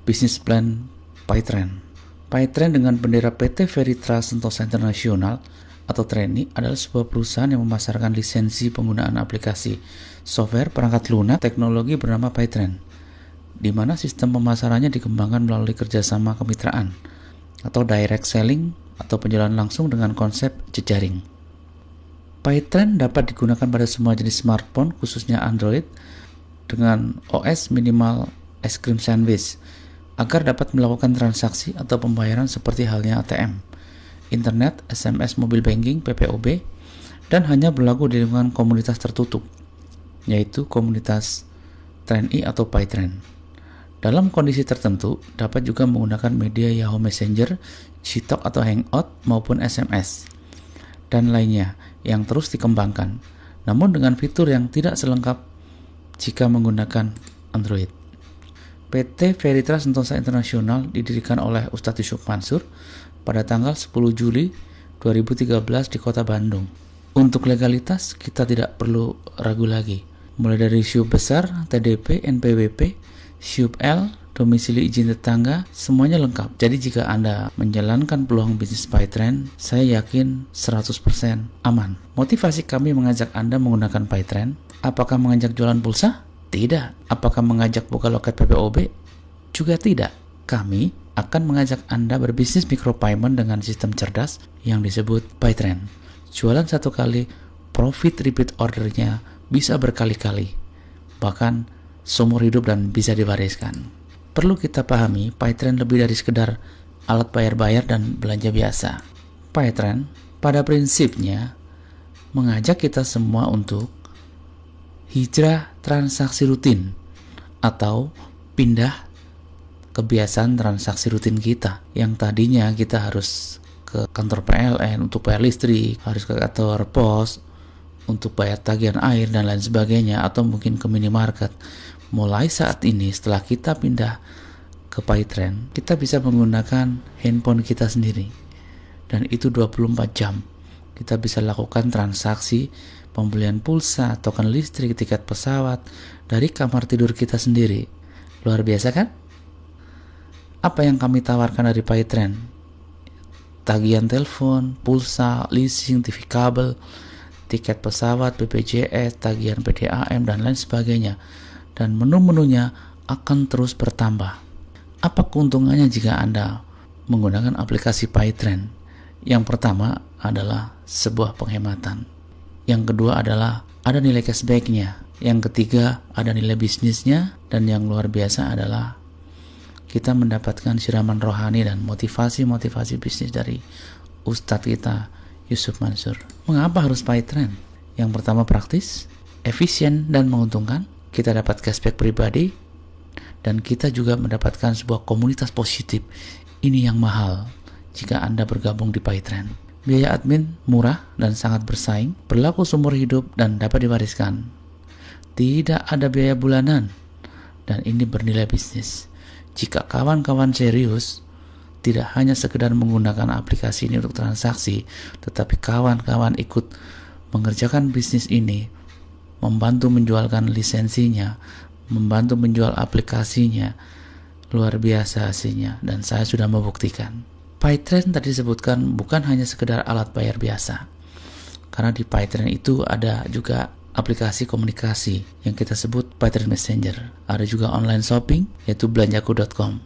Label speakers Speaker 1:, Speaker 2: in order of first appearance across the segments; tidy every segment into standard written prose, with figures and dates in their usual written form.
Speaker 1: Business Plan PyTrend. PyTrend dengan bendera PT Veritas Sentosa Internasional atau TRENI adalah sebuah perusahaan yang memasarkan lisensi penggunaan aplikasi software perangkat lunak teknologi bernama PyTrend, di mana sistem pemasarannya dikembangkan melalui kerjasama kemitraan atau direct selling atau penjualan langsung dengan konsep jejaring. PyTrend dapat digunakan pada semua jenis smartphone, khususnya Android, dengan OS minimal es krim sandwich, agar dapat melakukan transaksi atau pembayaran seperti halnya ATM, internet, SMS, mobile banking, PPOB, dan hanya berlaku di lingkungan komunitas tertutup, yaitu komunitas TRENI atau PyTrend. Dalam kondisi tertentu, dapat juga menggunakan media Yahoo Messenger, Gtalk atau Hangout maupun SMS, dan lainnya yang terus dikembangkan, namun dengan fitur yang tidak selengkap jika menggunakan Android. PT Veritas Sentosa Internasional didirikan oleh Ustadz Yusuf Mansur pada tanggal 10 Juli 2013 di Kota Bandung. Untuk legalitas, kita tidak perlu ragu lagi. Mulai dari SYUP besar, TDP, NPWP, SYUP L, domisili izin tetangga, semuanya lengkap. Jadi jika Anda menjalankan peluang bisnis PyTrend, saya yakin 100% aman. Motivasi kami mengajak Anda menggunakan PyTrend. Apakah mengajak jualan pulsa? Tidak. Apakah mengajak buka loket PPOB? Juga tidak. Kami akan mengajak Anda berbisnis micropayment dengan sistem cerdas yang disebut PyTrend. Jualan satu kali, profit repeat ordernya bisa berkali-kali, bahkan seumur hidup dan bisa diwariskan. Perlu kita pahami, PyTrend lebih dari sekedar alat bayar-bayar dan belanja biasa. PyTrend pada prinsipnya mengajak kita semua untuk hijrah transaksi rutin atau pindah kebiasaan transaksi rutin kita yang tadinya kita harus ke kantor PLN untuk bayar listrik, harus ke kantor pos untuk bayar tagihan air dan lain sebagainya, atau mungkin ke minimarket. Mulai saat ini setelah kita pindah ke PyTrend, kita bisa menggunakan handphone kita sendiri, dan itu 24 jam kita bisa lakukan transaksi pembelian pulsa, token listrik, tiket pesawat dari kamar tidur kita sendiri. Luar biasa kan? Apa yang kami tawarkan dari PyTrend? Tagihan telepon, pulsa, leasing, TV kabel, tiket pesawat, BPJS, tagihan PDAM, dan lain sebagainya. Dan menu-menunya akan terus bertambah. Apa keuntungannya jika Anda menggunakan aplikasi PyTrend? Yang pertama adalah sebuah penghematan. Yang kedua adalah ada nilai cashback-nya. Yang ketiga ada nilai bisnisnya. Dan yang luar biasa adalah kita mendapatkan siraman rohani dan motivasi-motivasi bisnis dari Ustadz kita Yusuf Mansur. Mengapa harus PyTrend? Yang pertama praktis, efisien dan menguntungkan. Kita dapat cashback pribadi, dan kita juga mendapatkan sebuah komunitas positif. Ini yang mahal jika Anda bergabung di PyTrend. Biaya admin murah dan sangat bersaing, berlaku seumur hidup dan dapat diwariskan. Tidak ada biaya bulanan, dan ini bernilai bisnis. Jika kawan-kawan serius, tidak hanya sekedar menggunakan aplikasi ini untuk transaksi, tetapi kawan-kawan ikut mengerjakan bisnis ini, membantu menjualkan lisensinya, membantu menjual aplikasinya, luar biasa hasilnya, dan saya sudah membuktikan. PyTrend tadi disebutkan bukan hanya sekedar alat bayar biasa, karena di PyTrend itu ada juga aplikasi komunikasi yang kita sebut PyTrend Messenger. Ada juga online shopping, yaitu belanjaku.com.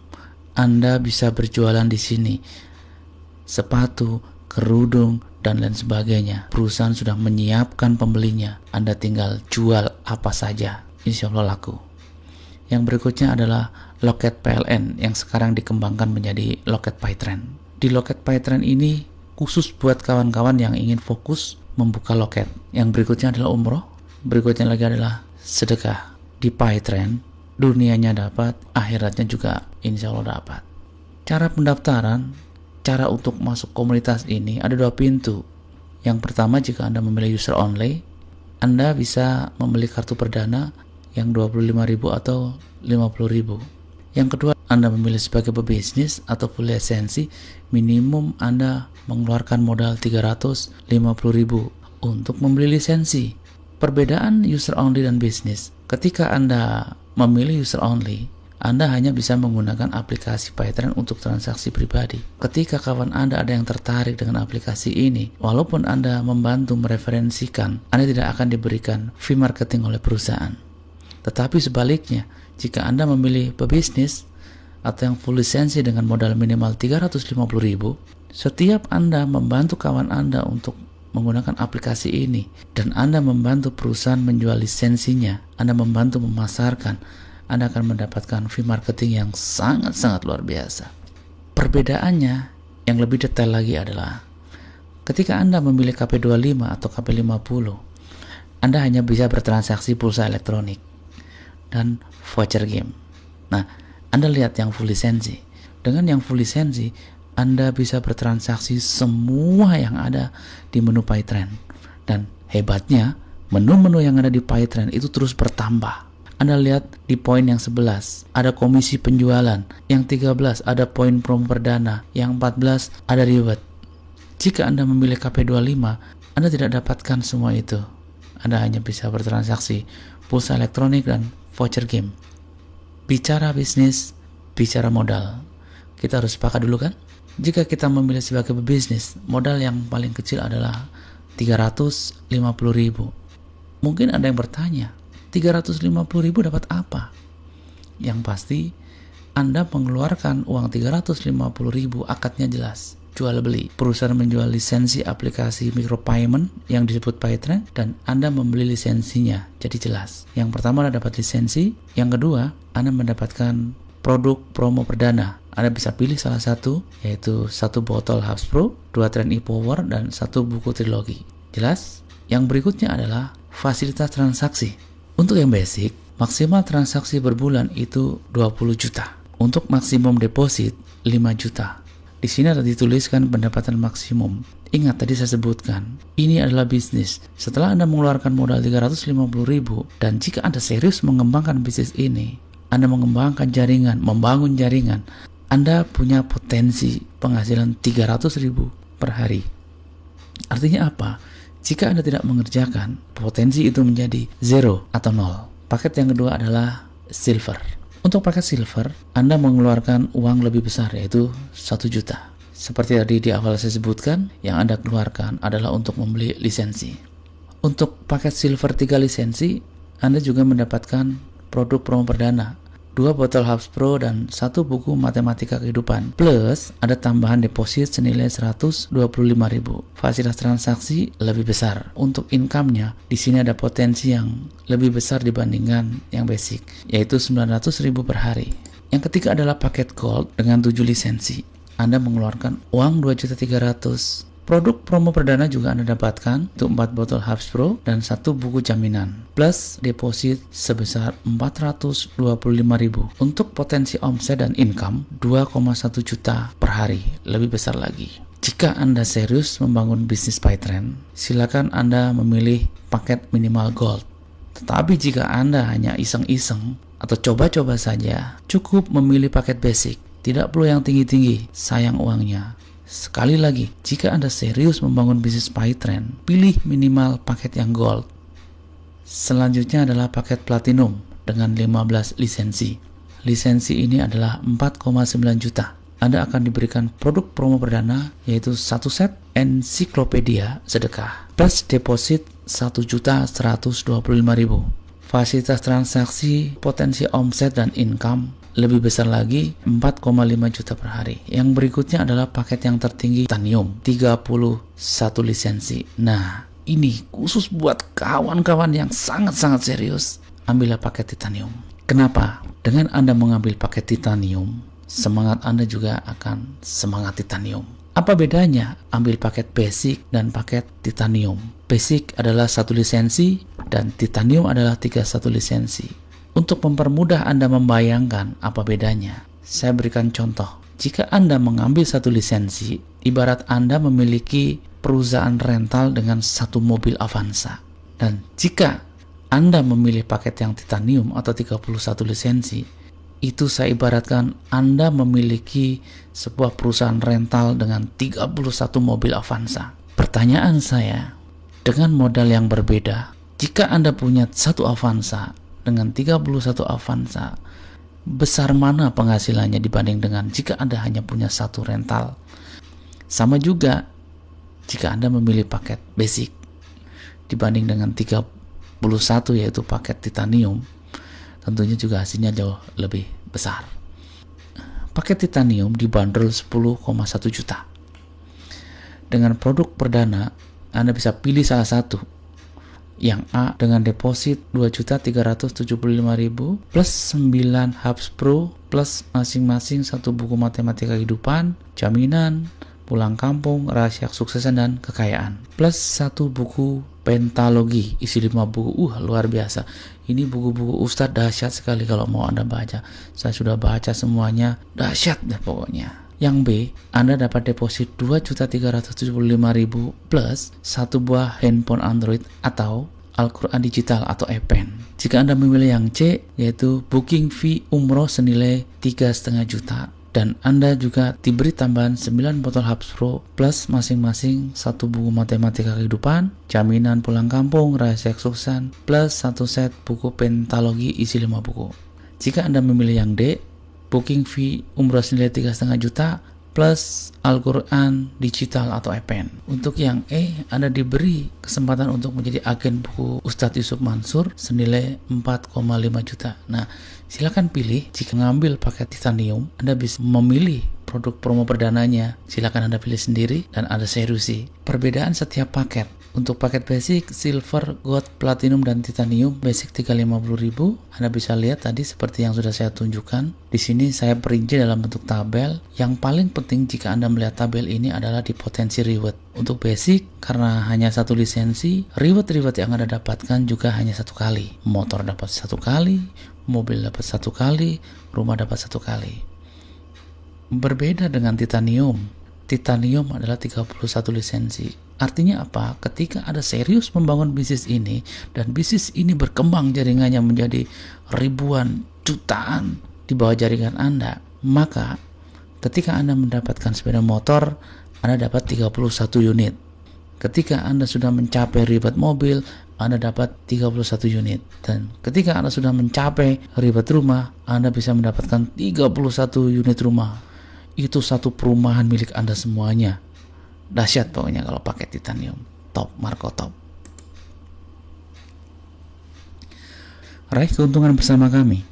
Speaker 1: Anda bisa berjualan di sini, sepatu, kerudung, dan lain sebagainya. Perusahaan sudah menyiapkan pembelinya. Anda tinggal jual apa saja, insya Allah laku. Yang berikutnya adalah loket PLN yang sekarang dikembangkan menjadi loket PyTrend. Di loket PyTrend ini khusus buat kawan-kawan yang ingin fokus membuka loket. Yang berikutnya adalah umroh, berikutnya lagi adalah sedekah. Di PyTrend dunianya dapat, akhiratnya juga insya Allah dapat. Cara pendaftaran, cara untuk masuk komunitas ini ada 2 pintu. Yang pertama, jika Anda memilih user only, Anda bisa membeli kartu perdana yang 25.000 atau 50.000. Yang kedua, Anda memilih sebagai pebisnis atau full lisensi, minimum Anda mengeluarkan modal 350.000 untuk membeli lisensi. Perbedaan user only dan bisnis, ketika Anda memilih user only, Anda hanya bisa menggunakan aplikasi PayTrend untuk transaksi pribadi. Ketika kawan Anda ada yang tertarik dengan aplikasi ini, walaupun Anda membantu mereferensikan, Anda tidak akan diberikan fee marketing oleh perusahaan. Tetapi sebaliknya, jika Anda memilih pebisnis atau yang full lisensi dengan modal minimal 350.000, setiap Anda membantu kawan Anda untuk menggunakan aplikasi ini dan Anda membantu perusahaan menjual lisensinya, Anda membantu memasarkan, Anda akan mendapatkan fee marketing yang sangat-sangat luar biasa. Perbedaannya yang lebih detail lagi adalah ketika Anda memilih KP25 atau KP50, Anda hanya bisa bertransaksi pulsa elektronik dan voucher game. Nah, Anda lihat yang full lisensi. Dengan yang full lisensi, Anda bisa bertransaksi semua yang ada di menu PayTrend. Dan hebatnya, menu-menu yang ada di PayTrend itu terus bertambah. Anda lihat di poin yang 11, ada komisi penjualan. Yang 13, ada poin promo perdana. Yang 14, ada reward. Jika Anda memilih KP25, Anda tidak dapatkan semua itu. Anda hanya bisa bertransaksi pulsa elektronik dan voucher game. Bicara bisnis, bicara modal. Kita harus sepakat dulu kan? Jika kita memilih sebagai pebisnis, modal yang paling kecil adalah 350.000. Mungkin ada yang bertanya, 350.000 dapat apa? Yang pasti, Anda mengeluarkan uang 350.000, akadnya jelas. Jual beli. Perusahaan menjual lisensi aplikasi micropayment yang disebut PayTrend dan Anda membeli lisensinya. Jadi jelas. Yang pertama Anda dapat lisensi, yang kedua Anda mendapatkan produk promo perdana. Anda bisa pilih salah satu, yaitu 1 botol Hubs Pro, 2 Trend ePower, dan 1 buku trilogi. Jelas? Yang berikutnya adalah fasilitas transaksi. Untuk yang basic, maksimal transaksi berbulan itu 20 juta. Untuk maksimum deposit 5 juta. Di sini ada dituliskan pendapatan maksimum. Ingat tadi saya sebutkan, ini adalah bisnis. Setelah Anda mengeluarkan modal 350.000 dan jika Anda serius mengembangkan bisnis ini, Anda mengembangkan jaringan, membangun jaringan, Anda punya potensi penghasilan 300.000 per hari. Artinya apa? Jika Anda tidak mengerjakan, potensi itu menjadi 0 atau 0. Paket yang kedua adalah silver. Untuk paket silver, Anda mengeluarkan uang lebih besar, yaitu 1 juta. Seperti tadi di awal saya sebutkan, yang Anda keluarkan adalah untuk membeli lisensi. Untuk paket silver 3 lisensi, Anda juga mendapatkan produk promo perdana, 2 botol Hubs Pro dan 1 buku matematika kehidupan. Plus, ada tambahan deposit senilai 125.000. Fasilitas transaksi lebih besar. Untuk income-nya, di sini ada potensi yang lebih besar dibandingkan yang basic, yaitu 900.000 per hari. Yang ketiga adalah paket gold dengan 7 lisensi. Anda mengeluarkan uang 2.300.000. Produk promo perdana juga Anda dapatkan untuk 4 botol Hubs Pro dan 1 buku jaminan. Plus deposit sebesar 425.000. Untuk potensi omset dan income 2,1 juta per hari, lebih besar lagi. Jika Anda serius membangun bisnis PayTrend, silakan Anda memilih paket minimal gold. Tetapi jika Anda hanya iseng-iseng atau coba-coba saja, cukup memilih paket basic. Tidak perlu yang tinggi-tinggi, sayang uangnya. Sekali lagi, jika Anda serius membangun bisnis PayTrend, pilih minimal paket yang gold. Selanjutnya adalah paket platinum dengan 15 lisensi. Lisensi ini adalah 4,9 juta. Anda akan diberikan produk promo perdana, yaitu 1 set ensiklopedia sedekah, plus deposit 1.125.000. Fasilitas transaksi, potensi omset dan income lebih besar lagi, 4,5 juta per hari. Yang berikutnya adalah paket yang tertinggi, titanium, 31 lisensi. Nah, ini khusus buat kawan-kawan yang sangat-sangat serius. Ambillah paket titanium. Kenapa? Dengan Anda mengambil paket titanium, semangat Anda juga akan semangat titanium. Apa bedanya ambil paket basic dan paket titanium? Basic adalah 1 lisensi dan titanium adalah 31 lisensi. Untuk mempermudah Anda membayangkan apa bedanya, saya berikan contoh. Jika Anda mengambil 1 lisensi, ibarat Anda memiliki perusahaan rental dengan 1 mobil Avanza. Dan jika Anda memilih paket yang titanium atau 31 lisensi, itu saya ibaratkan Anda memiliki sebuah perusahaan rental dengan 31 mobil Avanza. Pertanyaan saya, dengan modal yang berbeda, jika Anda punya 1 Avanza dengan 31 Avanza, besar mana penghasilannya dibanding dengan jika Anda hanya punya satu rental. Sama juga jika Anda memilih paket basic dibanding dengan 31 yaitu paket titanium, tentunya juga hasilnya jauh lebih besar. Paket titanium dibanderol 10,1 juta. Dengan produk perdana, Anda bisa pilih salah satu. Yang A dengan deposit 2.375.000 plus 9 Hubs Pro plus masing-masing satu buku matematika kehidupan, jaminan, pulang kampung, rahasia kesuksesan dan kekayaan, plus satu buku pentalogi isi 5 buku. Luar biasa. Ini buku-buku Ustadz dahsyat sekali kalau mau Anda baca. Saya sudah baca semuanya, dahsyat deh pokoknya. Yang B, Anda dapat deposit 2.375.000 plus satu buah handphone Android atau Al-Quran digital atau e-pen. Jika Anda memilih yang C, yaitu booking fee umroh senilai 3,5 juta. Dan Anda juga diberi tambahan 9 botol Hubs Pro plus masing-masing satu buku matematika kehidupan, jaminan pulang kampung, rahasia kesuksesan, plus satu set buku pentalogi isi 5 buku. Jika Anda memilih yang D, booking fee umroh senilai 3,5 juta plus Al-Quran digital atau e-pen. Untuk yang E, Anda diberi kesempatan untuk menjadi agen buku Ustadz Yusuf Mansur senilai 4,5 juta. Nah, silakan pilih. Jika mengambil paket titanium, Anda bisa memilih produk promo perdananya. Silakan Anda pilih sendiri dan ada serusi. Perbedaan setiap paket. Untuk paket basic, silver, gold, platinum, dan titanium, basic 350.000. Anda bisa lihat tadi seperti yang sudah saya tunjukkan. Di sini saya perinci dalam bentuk tabel. Yang paling penting jika Anda melihat tabel ini adalah di potensi reward. Untuk basic, karena hanya satu lisensi, reward yang Anda dapatkan juga hanya satu kali. Motor dapat satu kali, mobil dapat satu kali, rumah dapat satu kali. Berbeda dengan titanium. Titanium adalah 31 lisensi. Artinya apa? Ketika Anda serius membangun bisnis ini dan bisnis ini berkembang jaringannya menjadi ribuan, jutaan di bawah jaringan Anda, maka ketika Anda mendapatkan sepeda motor, Anda dapat 31 unit. Ketika Anda sudah mencapai ribet mobil, Anda dapat 31 unit. Dan ketika Anda sudah mencapai ribet rumah, Anda bisa mendapatkan 31 unit rumah. Itu satu perumahan milik Anda semuanya. Dahsyat pokoknya kalau pakai titanium. Top, Marco top. Raih keuntungan bersama kami.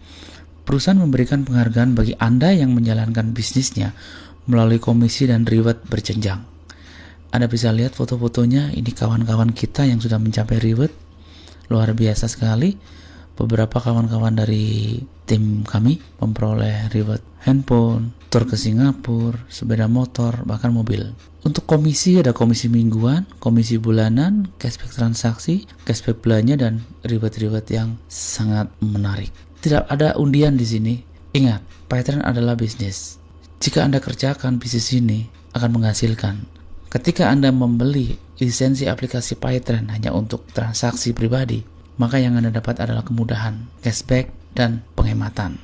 Speaker 1: Perusahaan memberikan penghargaan bagi Anda yang menjalankan bisnisnya melalui komisi dan reward berjenjang. Anda bisa lihat foto-fotonya. Ini kawan-kawan kita yang sudah mencapai reward. Luar biasa sekali. Beberapa kawan-kawan dari tim kami memperoleh reward handphone, tur ke Singapura, sepeda motor, bahkan mobil. Untuk komisi ada komisi mingguan, komisi bulanan, cashback transaksi, cashback belanja, dan reward-reward yang sangat menarik. Tidak ada undian di sini. Ingat, Pytrend adalah bisnis. Jika Anda kerjakan bisnis ini akan menghasilkan. Ketika Anda membeli lisensi aplikasi Pytrend hanya untuk transaksi pribadi, maka yang Anda dapat adalah kemudahan, cashback, dan penghematan.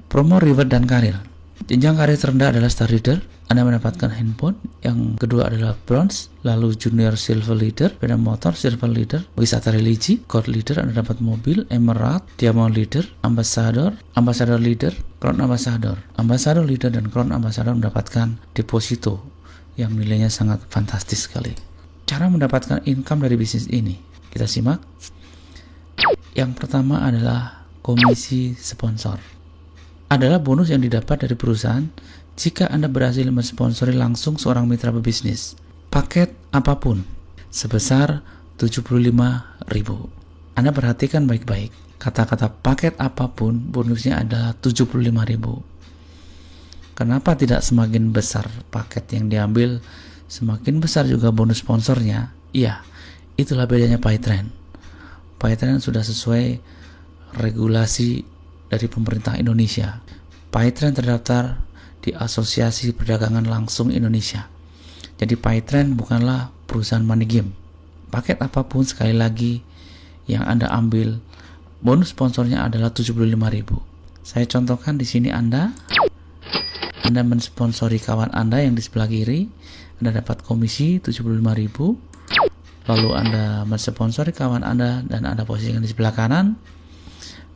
Speaker 1: Promo reward dan karir. Jenjang karir terendah adalah Star Leader. Anda mendapatkan handphone. Yang kedua adalah Bronze, lalu Junior Silver Leader, sepeda motor Silver Leader, wisata religi, Gold Leader, Anda dapat mobil, Emerald, Diamond Leader, Ambassador Leader, Crown Ambassador. Ambassador Leader dan Crown Ambassador mendapatkan deposito yang nilainya sangat fantastis sekali. Cara mendapatkan income dari bisnis ini, kita simak. Yang pertama adalah komisi sponsor. Adalah bonus yang didapat dari perusahaan jika Anda berhasil mensponsori langsung seorang mitra pebisnis. Paket apapun sebesar 75.000. Anda perhatikan baik-baik. Kata-kata paket apapun bonusnya adalah 75.000. Kenapa tidak semakin besar paket yang diambil, semakin besar juga bonus sponsornya? Iya, itulah bedanya Pytrend. Pytrend sudah sesuai regulasi dari pemerintah Indonesia. Pytrend terdaftar di Asosiasi Perdagangan Langsung Indonesia. Jadi Pytrend bukanlah perusahaan money game. Paket apapun sekali lagi yang Anda ambil, bonus sponsornya adalah 75.000. Saya contohkan di sini Anda mensponsori kawan Anda yang di sebelah kiri, Anda dapat komisi 75.000. Lalu Anda mensponsori kawan Anda dan Anda posisikan di sebelah kanan,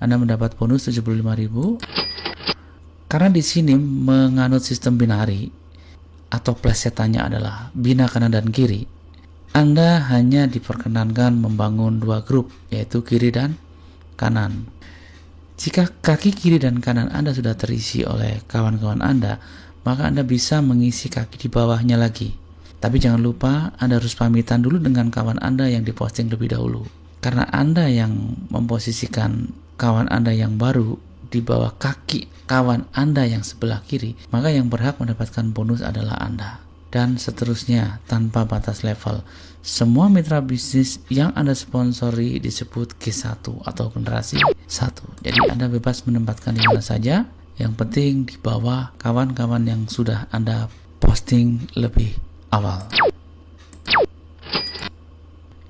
Speaker 1: Anda mendapat bonus 75.000. Karena di sini menganut sistem binari atau plesetannya adalah bina kanan dan kiri, Anda hanya diperkenankan membangun dua grup, yaitu kiri dan kanan. Jika kaki kiri dan kanan Anda sudah terisi oleh kawan-kawan Anda, maka Anda bisa mengisi kaki di bawahnya lagi. Tapi jangan lupa Anda harus pamitan dulu dengan kawan Anda yang diposting lebih dahulu. Karena Anda yang memposisikan kawan Anda yang baru di bawah kaki kawan Anda yang sebelah kiri, maka yang berhak mendapatkan bonus adalah Anda. Dan seterusnya tanpa batas level. Semua mitra bisnis yang Anda sponsori disebut G1 atau generasi 1. Jadi Anda bebas menempatkan di mana saja, yang penting di bawah kawan-kawan yang sudah Anda posting lebih awal.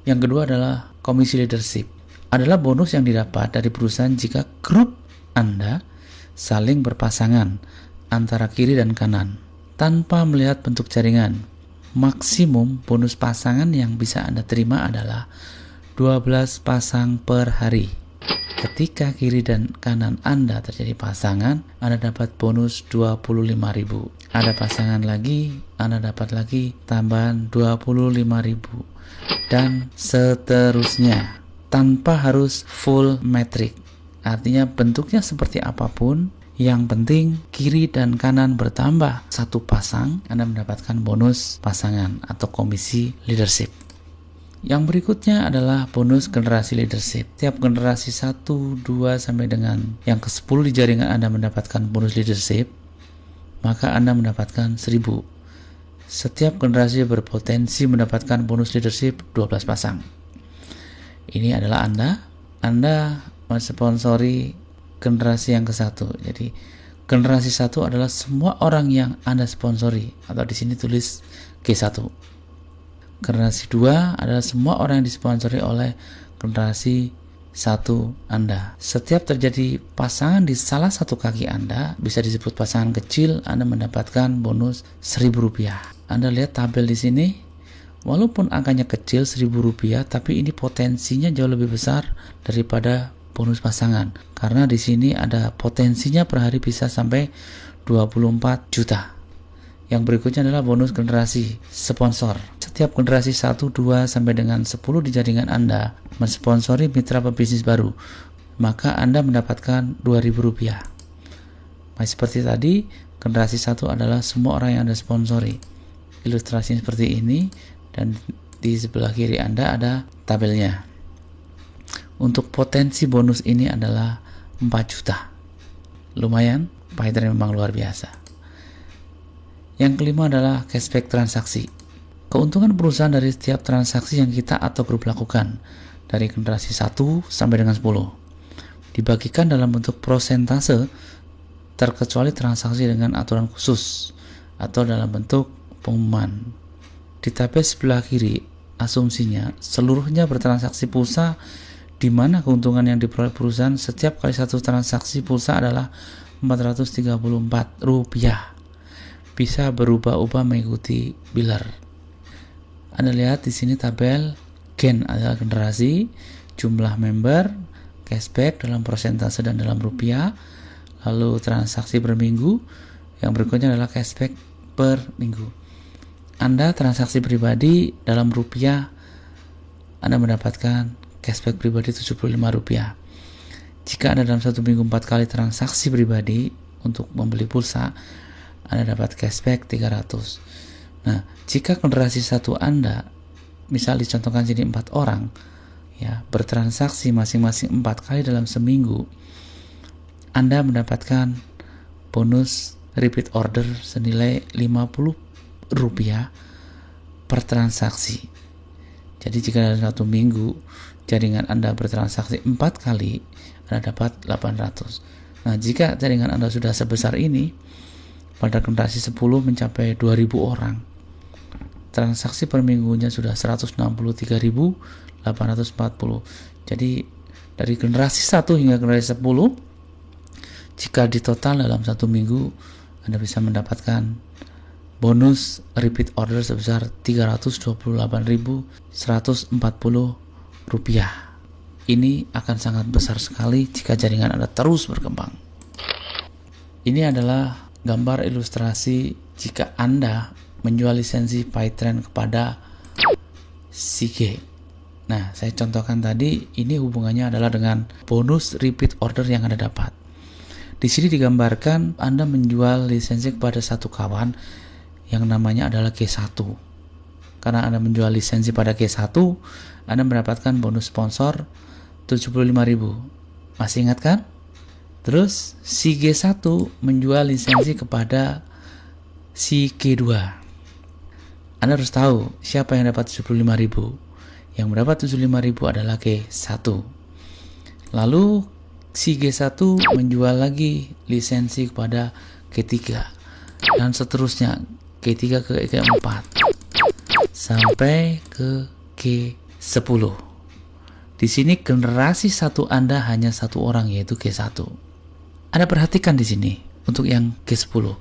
Speaker 1: Yang kedua adalah komisi leadership. Adalah bonus yang didapat dari perusahaan jika grup Anda saling berpasangan antara kiri dan kanan tanpa melihat bentuk jaringan. Maksimum bonus pasangan yang bisa Anda terima adalah 12 pasang per hari. Ketika kiri dan kanan Anda terjadi pasangan, Anda dapat bonus 25.000. Ada pasangan lagi, Anda dapat lagi tambahan 25.000. Dan seterusnya, tanpa harus full metric. Artinya bentuknya seperti apapun, yang penting kiri dan kanan bertambah satu pasang, Anda mendapatkan bonus pasangan atau komisi leadership. Yang berikutnya adalah bonus generasi leadership. Tiap generasi 1, 2 sampai dengan yang ke-10 di jaringan Anda mendapatkan bonus leadership, maka Anda mendapatkan 1.000. Setiap generasi berpotensi mendapatkan bonus leadership 12 pasang. Ini adalah Anda mensponsori generasi yang ke-1. Jadi generasi 1 adalah semua orang yang Anda sponsori, atau di sini tulis G1. Generasi 2 adalah semua orang yang disponsori oleh generasi 1 Anda. Setiap terjadi pasangan di salah satu kaki Anda, bisa disebut pasangan kecil, Anda mendapatkan bonus Rp1.000. Anda lihat tabel di sini, walaupun angkanya kecil Rp1.000, tapi ini potensinya jauh lebih besar daripada bonus pasangan, karena di sini ada potensinya per hari bisa sampai 24 juta. Yang berikutnya adalah bonus generasi sponsor. Setiap generasi 1, 2 sampai dengan 10 di jaringan Anda mensponsori mitra pebisnis baru, maka Anda mendapatkan Rp2.000. Seperti tadi, generasi 1 adalah semua orang yang Anda sponsori. Ilustrasinya seperti ini, dan di sebelah kiri Anda ada tabelnya. Untuk potensi bonus ini adalah 4 juta. Lumayan, PayTrend memang luar biasa. Yang kelima adalah cashback transaksi. Keuntungan perusahaan dari setiap transaksi yang kita atau grup lakukan, dari generasi 1 sampai dengan 10, dibagikan dalam bentuk prosentase, terkecuali transaksi dengan aturan khusus atau dalam bentuk pengumuman. Di tabel sebelah kiri, asumsinya seluruhnya bertransaksi pulsa, di mana keuntungan yang diperoleh perusahaan setiap kali satu transaksi pulsa adalah Rp434. Bisa berubah-ubah mengikuti biller. Anda lihat di sini tabel gen adalah generasi, jumlah member, cashback dalam persentase dan dalam rupiah, lalu transaksi per minggu, yang berikutnya adalah cashback per minggu. Anda transaksi pribadi dalam rupiah, Anda mendapatkan cashback pribadi Rp75. Jika Anda dalam satu minggu 4 kali transaksi pribadi untuk membeli pulsa, Anda dapat cashback 300. Nah, jika generasi 1 Anda, misal dicontohkan sini 4 orang, ya, bertransaksi masing-masing 4 kali dalam seminggu, Anda mendapatkan bonus repeat order senilai Rp50 per transaksi. Jadi jika dalam satu minggu jaringan Anda bertransaksi 4 kali, Anda dapat 800. Nah, jika jaringan Anda sudah sebesar ini, pada generasi 10 mencapai 2.000 orang, transaksi per minggunya sudah 163.840. Jadi dari generasi 1 hingga generasi 10, jika ditotal dalam satu minggu, Anda bisa mendapatkan bonus repeat order sebesar Rp328.140. ini akan sangat besar sekali jika jaringan Anda terus berkembang. Ini adalah gambar ilustrasi jika Anda menjual lisensi PyTrend kepada Sige. Nah, saya contohkan tadi, ini hubungannya adalah dengan bonus repeat order yang Anda dapat. Di sini digambarkan Anda menjual lisensi kepada satu kawan yang namanya adalah G1. Karena Anda menjual lisensi pada G1, Anda mendapatkan bonus sponsor 75.000. Masih ingat kan? Terus si G1 menjual lisensi kepada si G2. Anda harus tahu siapa yang dapat 75.000. Yang mendapat 75.000 adalah G1. Lalu si G1 menjual lagi lisensi kepada G3 dan seterusnya, G3 ke G4 sampai ke G10. Di sini generasi satu Anda hanya satu orang, yaitu G1. Anda perhatikan di sini untuk yang G10.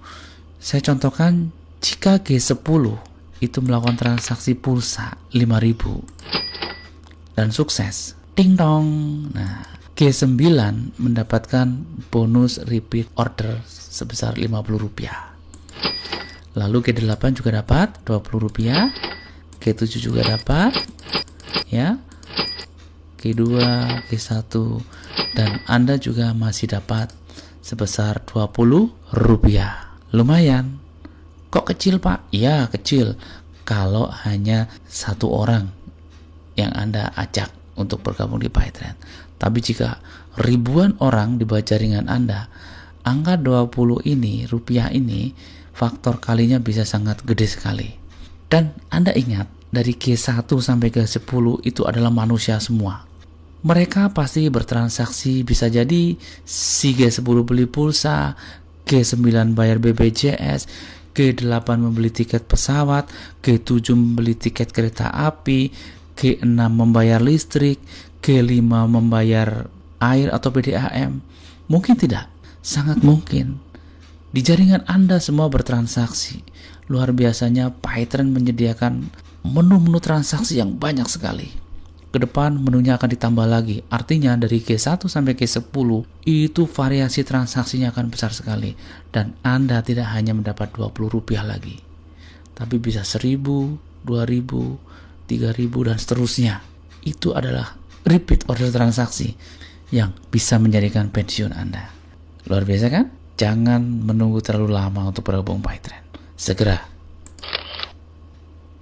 Speaker 1: Saya contohkan jika G10 itu melakukan transaksi pulsa 5.000 dan sukses, ding dong. Nah, G9 mendapatkan bonus repeat order sebesar Rp50. Lalu G8 juga dapat Rp20, G7 juga dapat, ya, G2, G1, dan Anda juga masih dapat sebesar Rp20. Lumayan. Kok kecil, Pak? Ya, kecil kalau hanya satu orang yang Anda ajak untuk bergabung di PyTrend. Tapi jika ribuan orang di bawah jaringan Anda, angka 20 ini, rupiah ini, faktor kalinya bisa sangat gede sekali. Dan Anda ingat, dari G1 sampai ke 10 itu adalah manusia semua. Mereka pasti bertransaksi, bisa jadi si G10 beli pulsa, G9 bayar BPJS, G8 membeli tiket pesawat, G7 membeli tiket kereta api, G6 membayar listrik, G5 membayar air atau PDAM. Mungkin tidak, sangat mungkin. Di jaringan Anda semua bertransaksi. Luar biasanya PyTrend menyediakan menu-menu transaksi yang banyak sekali. Kedepan menunya akan ditambah lagi. Artinya dari G1 sampai G10 itu variasi transaksinya akan besar sekali. Dan Anda tidak hanya mendapat Rp20 lagi, tapi bisa 1.000, 2.000, 3.000 dan seterusnya. Itu adalah repeat order transaksi yang bisa menjadikan pensiun Anda. Luar biasa kan? Jangan menunggu terlalu lama untuk bergabung PyTrend. Segera.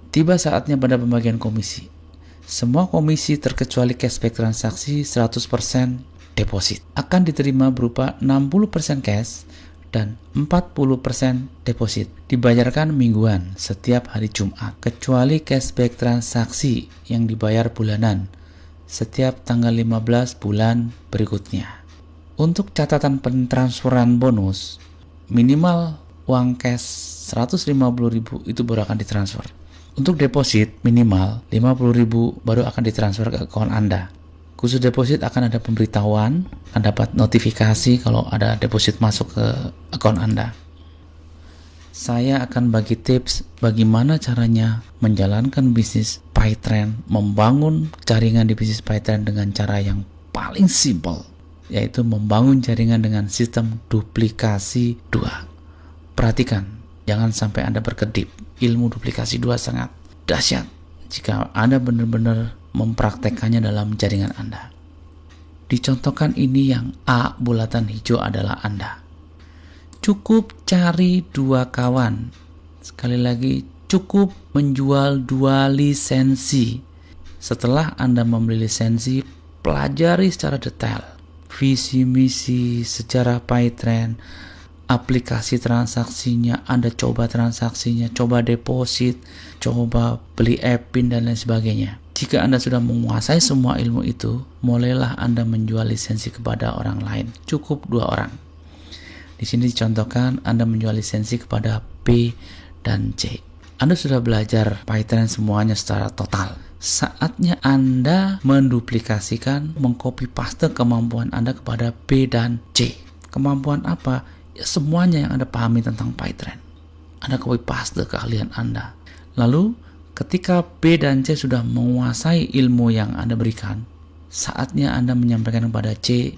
Speaker 1: Tiba saatnya pada pembagian komisi. Semua komisi terkecuali cashback transaksi 100% deposit akan diterima berupa 60% cash dan 40% deposit. Dibayarkan mingguan setiap hari Jumat, kecuali cashback transaksi yang dibayar bulanan setiap tanggal 15 bulan berikutnya. Untuk catatan pentransferan bonus, minimal uang cash 150.000 itu baru akan ditransfer. Untuk deposit minimal 50.000 baru akan ditransfer ke akun Anda. Khusus deposit akan ada pemberitahuan, akan dapat notifikasi kalau ada deposit masuk ke akun Anda. Saya akan bagi tips bagaimana caranya menjalankan bisnis PyTrend, membangun jaringan di bisnis PyTrend dengan cara yang paling simple, yaitu membangun jaringan dengan sistem duplikasi 2. Perhatikan, jangan sampai Anda berkedip. Ilmu duplikasi 2 sangat dahsyat jika Anda benar-benar mempraktekannya dalam jaringan Anda. Dicontohkan ini yang A bulatan hijau adalah Anda. Cukup cari 2 kawan. Sekali lagi, cukup menjual 2 lisensi. Setelah Anda membeli lisensi, pelajari secara detail visi misi, sejarah PyTrend, aplikasi transaksinya, Anda coba transaksinya, coba deposit, coba beli e-pin dan lain sebagainya. Jika Anda sudah menguasai semua ilmu itu, mulailah Anda menjual lisensi kepada orang lain. Cukup 2 orang. Di sini dicontohkan Anda menjual lisensi kepada B dan C. Anda sudah belajar PyTrend semuanya secara total. Saatnya Anda menduplikasikan, mengcopy paste kemampuan Anda kepada B dan C. Kemampuan apa? Ya, semuanya yang Anda pahami tentang PyTrend. Anda copy paste keahlian Anda. Lalu ketika B dan C sudah menguasai ilmu yang Anda berikan, saatnya Anda menyampaikan kepada C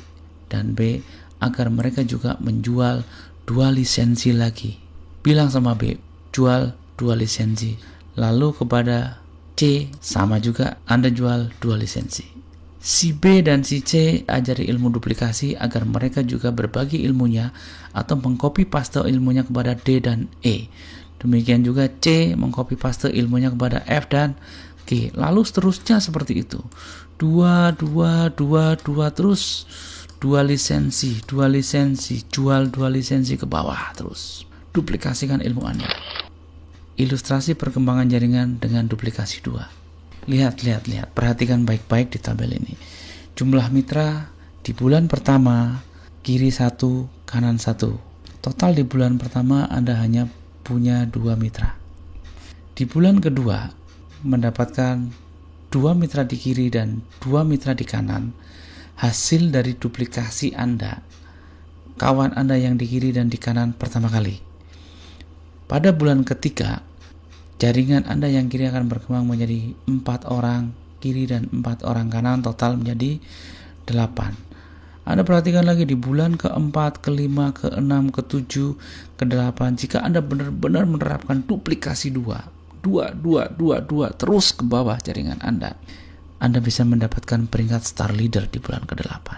Speaker 1: dan B agar mereka juga menjual 2 lisensi lagi. Bilang sama B, jual 2 lisensi. Lalu kepada C, sama juga Anda jual 2 lisensi. Si B dan si C ajari ilmu duplikasi agar mereka juga berbagi ilmunya atau mengcopy paste ilmunya kepada D dan E. Demikian juga C mengcopy paste ilmunya kepada F dan G. Lalu seterusnya seperti itu. 2 terus 2 lisensi, jual 2 lisensi ke bawah terus. Duplikasikan ilmu Anda. Ilustrasi perkembangan jaringan dengan duplikasi 2. Lihat, perhatikan baik-baik di tabel ini. Jumlah mitra di bulan pertama, kiri 1, kanan 1. Total di bulan pertama Anda hanya punya 2 mitra. Di bulan kedua, mendapatkan 2 mitra di kiri dan 2 mitra di kanan. Hasil dari duplikasi Anda, kawan Anda yang di kiri dan di kanan pertama kali. Pada bulan ketiga, jaringan Anda yang kiri akan berkembang menjadi 4 orang kiri dan 4 orang kanan, total menjadi 8. Anda perhatikan lagi di bulan keempat, kelima, keenam, ketujuh, ke-8. Jika Anda benar-benar menerapkan duplikasi 2 terus ke bawah jaringan Anda bisa mendapatkan peringkat star leader di bulan ke-8.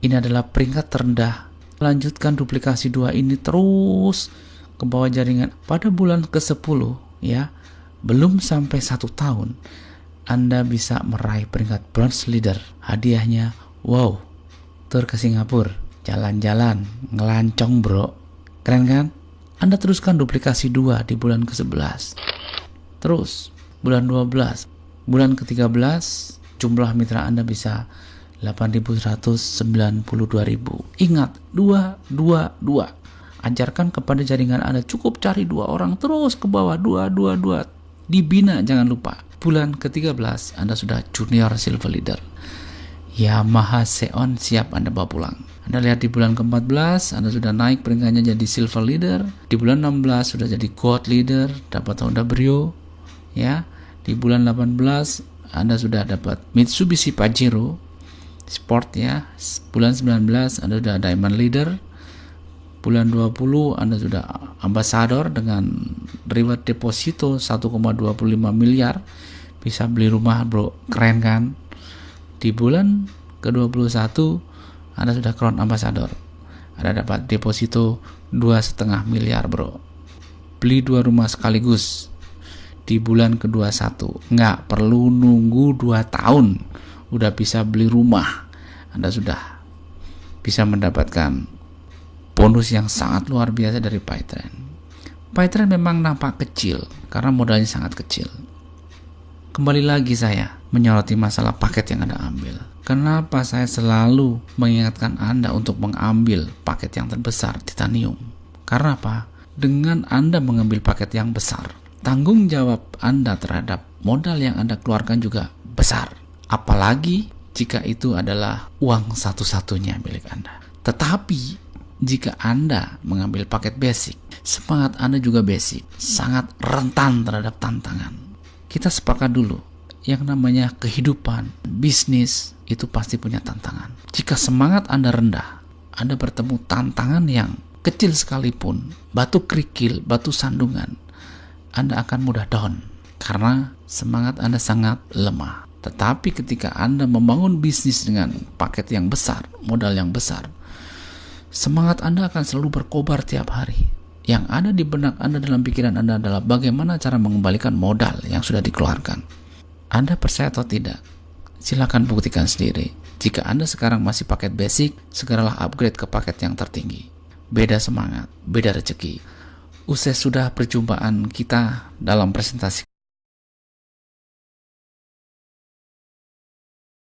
Speaker 1: Ini adalah peringkat terendah. Lanjutkan duplikasi 2 ini terus ke bawah jaringan. Pada bulan ke-10, ya, belum sampai 1 tahun, Anda bisa meraih peringkat bronze leader. Hadiahnya, wow, tur ke Singapura, jalan-jalan, ngelancong bro. Keren kan? Anda teruskan duplikasi 2 di bulan ke-11. Terus, bulan 12, bulan ke-13, jumlah mitra Anda bisa 8.192.000. Ingat, 2. Ajarkan kepada jaringan Anda, cukup cari 2 orang terus ke bawah, 2. Dibina, jangan lupa. Bulan ke-13 Anda sudah junior silver leader. Yamaha Xeon siap Anda bawa pulang. Anda lihat di bulan ke-14 Anda sudah naik peringkatnya jadi silver leader. Di bulan 16 sudah jadi gold leader, dapat Honda Brio. Ya, di bulan 18 Anda sudah dapat Mitsubishi Pajero Sport ya. Bulan 19 Anda sudah diamond leader. Bulan 20 Anda sudah ambassador dengan reward deposito 1,25 miliar. Bisa beli rumah bro, keren kan? Di bulan ke-21 Anda sudah crown ambassador. Anda dapat deposito 2,5 miliar bro. Beli 2 rumah sekaligus. Di bulan ke-21 nggak perlu nunggu 2 tahun, udah bisa beli rumah. Anda sudah bisa mendapatkan bonus yang sangat luar biasa dari PayTrend. PayTrend memang nampak kecil karena modalnya sangat kecil. Kembali lagi saya menyoroti masalah paket yang Anda ambil. Kenapa saya selalu mengingatkan Anda untuk mengambil paket yang terbesar titanium? Karena apa? Dengan Anda mengambil paket yang besar, tanggung jawab Anda terhadap modal yang Anda keluarkan juga besar. Apalagi jika itu adalah uang satu-satunya milik Anda. Tetapi jika Anda mengambil paket basic, semangat Anda juga basic, sangat rentan terhadap tantangan. Kita sepakat dulu, yang namanya kehidupan, bisnis, itu pasti punya tantangan. Jika semangat Anda rendah, Anda bertemu tantangan yang kecil sekalipun, batu kerikil, batu sandungan, Anda akan mudah down karena semangat Anda sangat lemah. Tetapi ketika Anda membangun bisnis dengan paket yang besar, modal yang besar, semangat Anda akan selalu berkobar tiap hari. Yang ada di benak Anda, dalam pikiran Anda adalah bagaimana cara mengembalikan modal yang sudah dikeluarkan. Anda percaya atau tidak? Silakan buktikan sendiri. Jika Anda sekarang masih paket basic, segeralah upgrade ke paket yang tertinggi. Beda semangat, beda rezeki. Usai sudah perjumpaan kita dalam presentasi